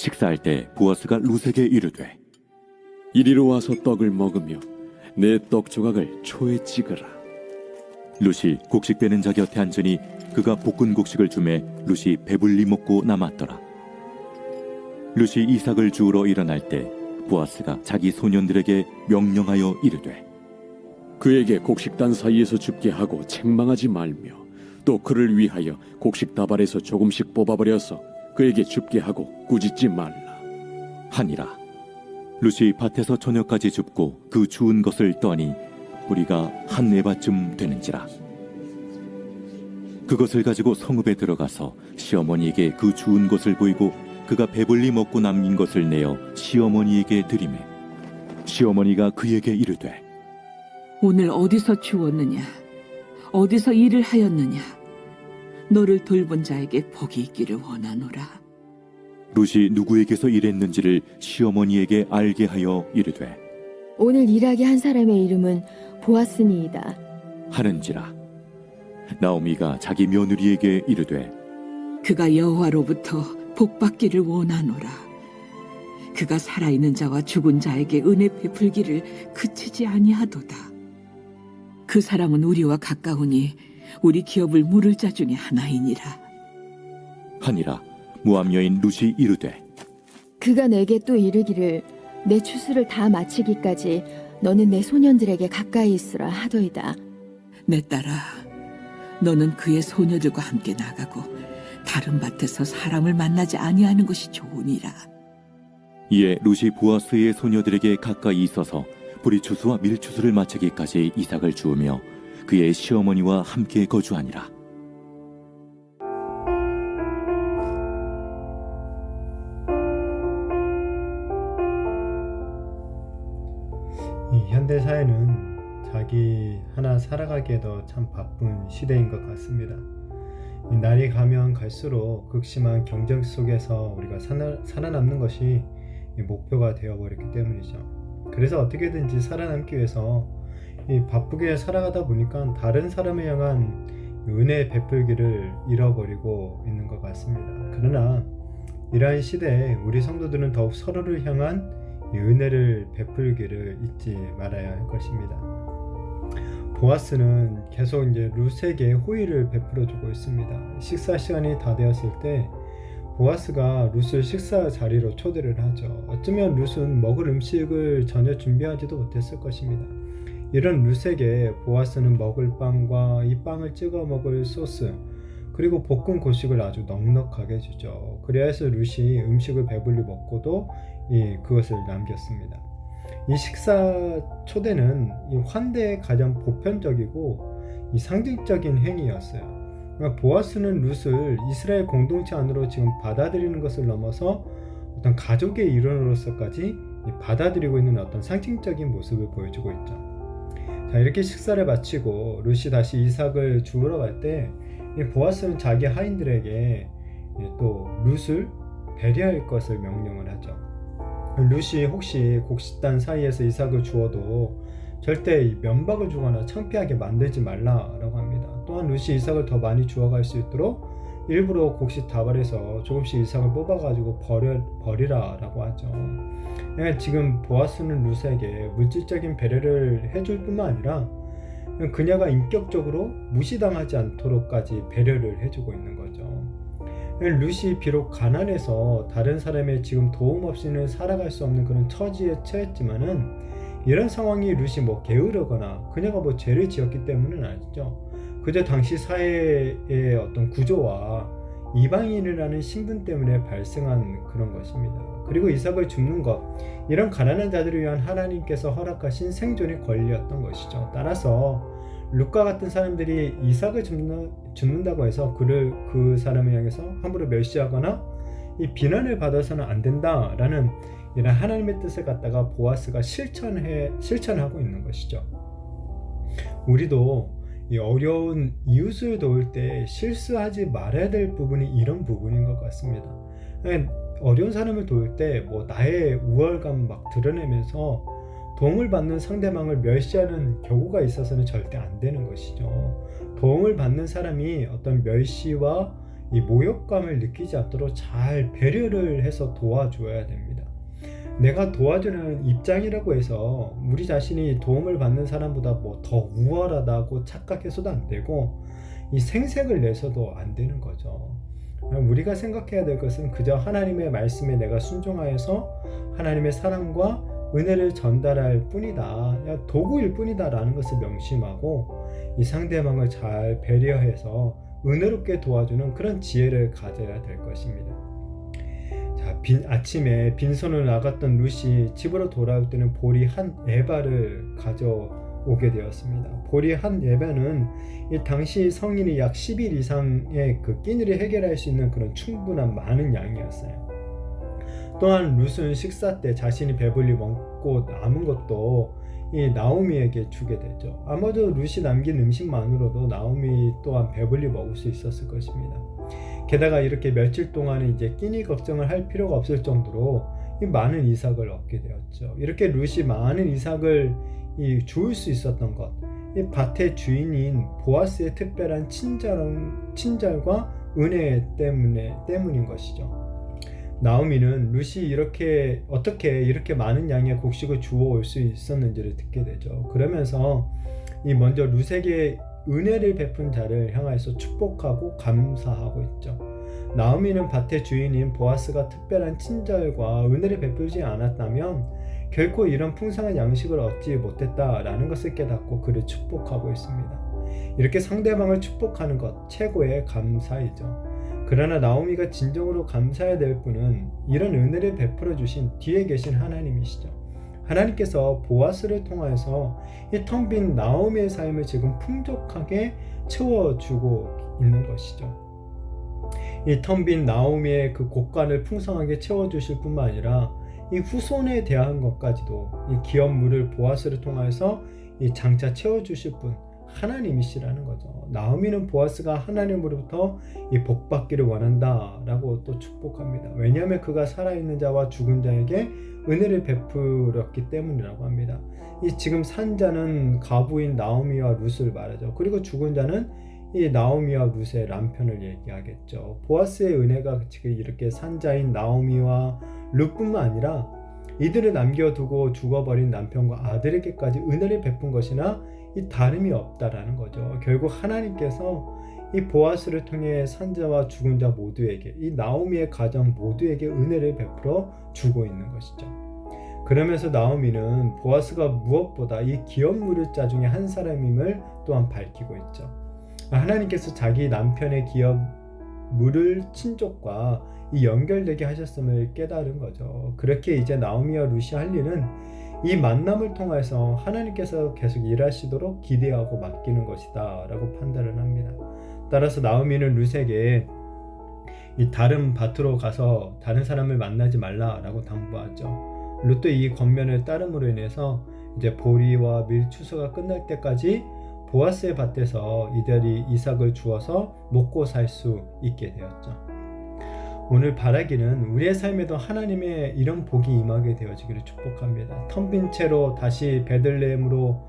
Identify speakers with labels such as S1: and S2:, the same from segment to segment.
S1: 식사할 때 보아스가 룻에게 이르되
S2: 이리로 와서 떡을 먹으며 내 떡 조각을 초에 찍으라.
S1: 룻이 곡식 빼는 자 곁에 앉으니 그가 볶은 곡식을 주매 룻이 배불리 먹고 남았더라. 룻이 이삭을 주우러 일어날 때 보아스가 자기 소년들에게 명령하여 이르되
S2: 그에게 곡식단 사이에서 줍게 하고 책망하지 말며 또 그를 위하여 곡식 다발에서 조금씩 뽑아버려서 그에게 줍게 하고 꾸짖지 말라
S1: 하니라. 룻이 밭에서 저녁까지 줍고 그 주운 것을 떠니 뿌리가 한 에바쯤 되는지라. 그것을 가지고 성읍에 들어가서 시어머니에게 그 주운 것을 보이고 그가 배불리 먹고 남긴 것을 내어 시어머니에게 드리매 시어머니가 그에게 이르되
S3: 오늘 어디서 주웠느냐? 어디서 일을 하였느냐? 너를 돌본 자에게 복이 있기를 원하노라.
S1: 룻이 누구에게서 일했는지를 시어머니에게 알게 하여 이르되
S4: 오늘 일하게 한 사람의 이름은 보아스니이다.
S1: 하는지라. 나오미가 자기 며느리에게 이르되
S3: 그가 여호와로부터 복받기를 원하노라. 그가 살아있는 자와 죽은 자에게 은혜 베풀기를 그치지 아니하도다. 그 사람은 우리와 가까우니 우리 기업을 물을 자 중에 하나이니라.
S1: 하니라. 모압 여인 룻이 이르되
S4: 그가 내게 또 이르기를 내 추수를 다 마치기까지 너는 내 소년들에게 가까이 있으라 하더이다.
S3: 내 딸아, 너는 그의 소녀들과 함께 나가고 다른 밭에서 사람을 만나지 아니하는 것이 좋으니라.
S1: 이에 룻이 보아스의 소녀들에게 가까이 있어서 보리추수와 밀추수를 마치기까지 이삭을 주우며 그의 시어머니와 함께 거주하니라.
S5: 이 현대 사회는 자기 하나 살아가기에도 참 바쁜 시대인 것 같습니다. 이 날이 가면 갈수록 극심한 경쟁 속에서 우리가 살아남는 것이 이 목표가 되어버렸기 때문이죠. 그래서 어떻게든지 살아남기 위해서 이 바쁘게 살아가다 보니까 다른 사람에 향한 은혜 베풀기를 잃어버리고 있는 것 같습니다. 그러나 이러한 시대에 우리 성도들은 더욱 서로를 향한 이 은혜를 베풀기를 잊지 말아야 할 것입니다. 보아스는 계속 이제 룻에게 호의를 베풀어주고 있습니다. 식사 시간이 다 되었을 때 보아스가 룻을 식사 자리로 초대를 하죠. 어쩌면 룻은 먹을 음식을 전혀 준비하지도 못했을 것입니다. 이런 룻에게 보아스는 먹을 빵과 이 빵을 찍어 먹을 소스 그리고 볶은 곡식을 아주 넉넉하게 주죠. 그래야 해서 룻이 음식을 배불리 먹고도 그것을 남겼습니다. 이 식사 초대는 이 환대의 가장 보편적이고 이 상징적인 행위였어요. 그러니까 보아스는 룻을 이스라엘 공동체 안으로 지금 받아들이는 것을 넘어서 어떤 가족의 일원으로서까지 받아들이고 있는 어떤 상징적인 모습을 보여주고 있죠. 자, 이렇게 식사를 마치고 룻이 다시 이삭을 주우러 갈 때 보아스는 자기 하인들에게 또 룻을 배려할 것을 명령을 하죠. 룻이 혹시 곡식단 사이에서 이삭을 주어도 절대 면박을 주거나 창피하게 만들지 말라라고 합니다. 또한 룻이 이삭을 더 많이 주워갈 수 있도록 일부러 곡식 다발에서 조금씩 이삭을 뽑아가지고 버리라라고 하죠. 그러니까 지금 보아스는 룻에게 물질적인 배려를 해줄 뿐만 아니라 그녀가 인격적으로 무시당하지 않도록까지 배려를 해주고 있는 거죠. 룻이 비록 가난해서 다른 사람의 지금 도움 없이는 살아갈 수 없는 그런 처지에 처했지만은 이런 상황이 룻이 게으르거나 그녀가 죄를 지었기 때문은 아니죠. 그저 당시 사회의 어떤 구조와 이방인이라는 신분 때문에 발생한 그런 것입니다. 그리고 이삭을 줍는 것, 이런 가난한 자들을 위한 하나님께서 허락하신 생존의 권리였던 것이죠. 따라서 룻과 같은 사람들이 이삭을 줍는다고 해서 그 사람을 향해서 함부로 멸시하거나 이 비난을 받아서는 안 된다라는 이런 하나님의 뜻을 갖다가 보아스가 실천하고 있는 것이죠. 우리도 이 어려운 이웃을 도울 때 실수하지 말아야 될 부분이 이런 부분인 것 같습니다. 어려운 사람을 도울 때 나의 우월감 드러내면서 도움을 받는 상대방을 멸시하는 경우가 있어서는 절대 안 되는 것이죠. 도움을 받는 사람이 어떤 멸시와 이 모욕감을 느끼지 않도록 잘 배려를 해서 도와줘야 됩니다. 내가 도와주는 입장이라고 해서 우리 자신이 도움을 받는 사람보다 뭐 더 우월하다고 착각해서도 안 되고 이 생색을 내서도 안 되는 거죠. 우리가 생각해야 될 것은 그저 하나님의 말씀에 내가 순종하여서 하나님의 사랑과 은혜를 전달할 뿐이다, 도구일 뿐이다 라는 것을 명심하고 이 상대방을 잘 배려해서 은혜롭게 도와주는 그런 지혜를 가져야 될 것입니다. 자, 아침에 빈손으로 나갔던 룻이 집으로 돌아올 때는 보리 한 에바를 가져오게 되었습니다. 보리 한 에바는 이 당시 성인이 약 10일 이상의 그 끼니를 해결할 수 있는 그런 충분한 많은 양이었어요. 또한 룻은 식사 때 자신이 배불리 먹고 남은 것도 이 나오미에게 주게 되죠. 아마도 룻이 남긴 음식만으로도 나오미 또한 배불리 먹을 수 있었을 것입니다. 게다가 이렇게 며칠 동안은 이제 끼니 걱정을 할 필요가 없을 정도로 이 많은 이삭을 얻게 되었죠. 이렇게 룻이 많은 이삭을 주울 수 있었던 것, 이 밭의 주인인 보아스의 특별한 친절과 은혜 때문인 것이죠. 나오미는 룻이 어떻게 이렇게 많은 양의 곡식을 주워올 수 있었는지를 듣게 되죠. 그러면서 먼저 룻에게 은혜를 베푼 자를 향해서 축복하고 감사하고 있죠. 나오미는 밭의 주인인 보아스가 특별한 친절과 은혜를 베풀지 않았다면 결코 이런 풍성한 양식을 얻지 못했다라는 것을 깨닫고 그를 축복하고 있습니다. 이렇게 상대방을 축복하는 것 최고의 감사이죠. 그러나 나오미가 진정으로 감사해야 될 분은 이런 은혜를 베풀어 주신 뒤에 계신 하나님이시죠. 하나님께서 보아스를 통하여서 이 텅 빈 나오미의 삶을 지금 풍족하게 채워주고 있는 것이죠. 이 텅 빈 나오미의 그 곳간을 풍성하게 채워주실 뿐만 아니라 이 후손에 대한 것까지도 이 기업물을 보아스를 통하여서 이 장차 채워주실 분 하나님이시라는 거죠. 나오미는 보아스가 하나님으로부터 이 복받기를 원한다라고 또 축복합니다. 왜냐하면 그가 살아있는 자와 죽은 자에게 은혜를 베풀었기 때문이라고 합니다. 이 지금 산 자는 가부인 나오미와 룻을 말하죠. 그리고 죽은 자는 이 나오미와 룻의 남편을 얘기하겠죠. 보아스의 은혜가 지금 이렇게 산자인 나오미와 룻뿐만 아니라 이들을 남겨두고 죽어버린 남편과 아들에게까지 은혜를 베푼 것이나 이 다름이 없다라는 거죠. 결국 하나님께서 이 보아스를 통해 산자와 죽은 자 모두에게, 이 나오미의 가정 모두에게 은혜를 베풀어 주고 있는 것이죠. 그러면서 나오미는 보아스가 무엇보다 이 기업물을 자 중에 한 사람임을 또한 밝히고 있죠. 하나님께서 자기 남편의 기업물을 친족과 이 연결되게 하셨음을 깨달은 거죠. 그렇게 이제 나오미와 룻이 할 일은 이 만남을 통해서 하나님께서 계속 일하시도록 기대하고 맡기는 것이다 라고 판단을 합니다. 따라서 나오미는 룻에게 이 다른 밭으로 가서 다른 사람을 만나지 말라라고 당부하죠. 룻도 이 권면을 따름으로 인해서 이제 보리와 밀 추수가 끝날 때까지 보아스의 밭에서 이들이 이삭을 주어서 먹고 살 수 있게 되었죠. 오늘 바라기는 우리의 삶에도 하나님의 이런 복이 임하게 되어지기를 축복합니다. 텅 빈 채로 다시 베들레헴으로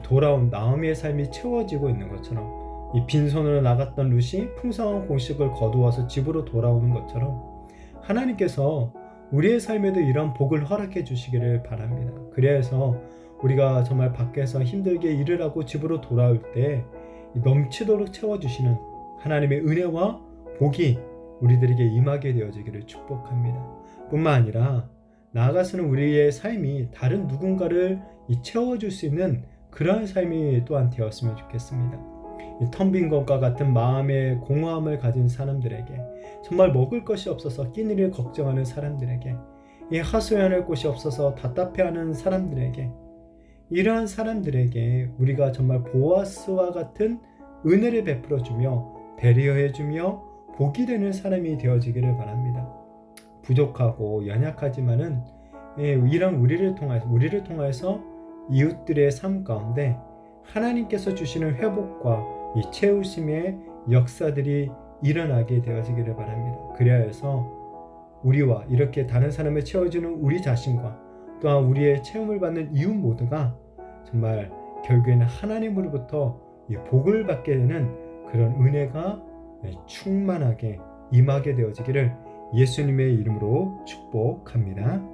S5: 돌아온 나오미의 삶이 채워지고 있는 것처럼, 이 빈손으로 나갔던 룻이 풍성한 곡식을 거두어서 집으로 돌아오는 것처럼 하나님께서 우리의 삶에도 이런 복을 허락해 주시기를 바랍니다. 그래서 우리가 정말 밖에서 힘들게 일을 하고 집으로 돌아올 때 넘치도록 채워주시는 하나님의 은혜와 복이 우리들에게 임하게 되어지기를 축복합니다. 뿐만 아니라 나아가서는 우리의 삶이 다른 누군가를 채워줄 수 있는 그러한 삶이 또한 되었으면 좋겠습니다. 텅 빈 것과 같은 마음의 공허함을 가진 사람들에게, 정말 먹을 것이 없어서 끼니를 걱정하는 사람들에게, 이 하소연할 곳이 없어서 답답해하는 사람들에게, 이러한 사람들에게 우리가 정말 보아스와 같은 은혜를 베풀어주며 배려해주며 복이 되는 사람이 되어지기를 바랍니다. 부족하고 연약하지만은 이런 우리를 통해서 이웃들의 삶 가운데 하나님께서 주시는 회복과 이 채우심의 역사들이 일어나게 되어지기를 바랍니다. 그래야 해서 우리와 이렇게 다른 사람을 채워주는 우리 자신과 또한 우리의 채움을 받는 이웃 모두가 정말 결국에는 하나님으로부터 이 복을 받게 되는 그런 은혜가 충만하게 임하게 되어지기를 예수님의 이름으로 축복합니다.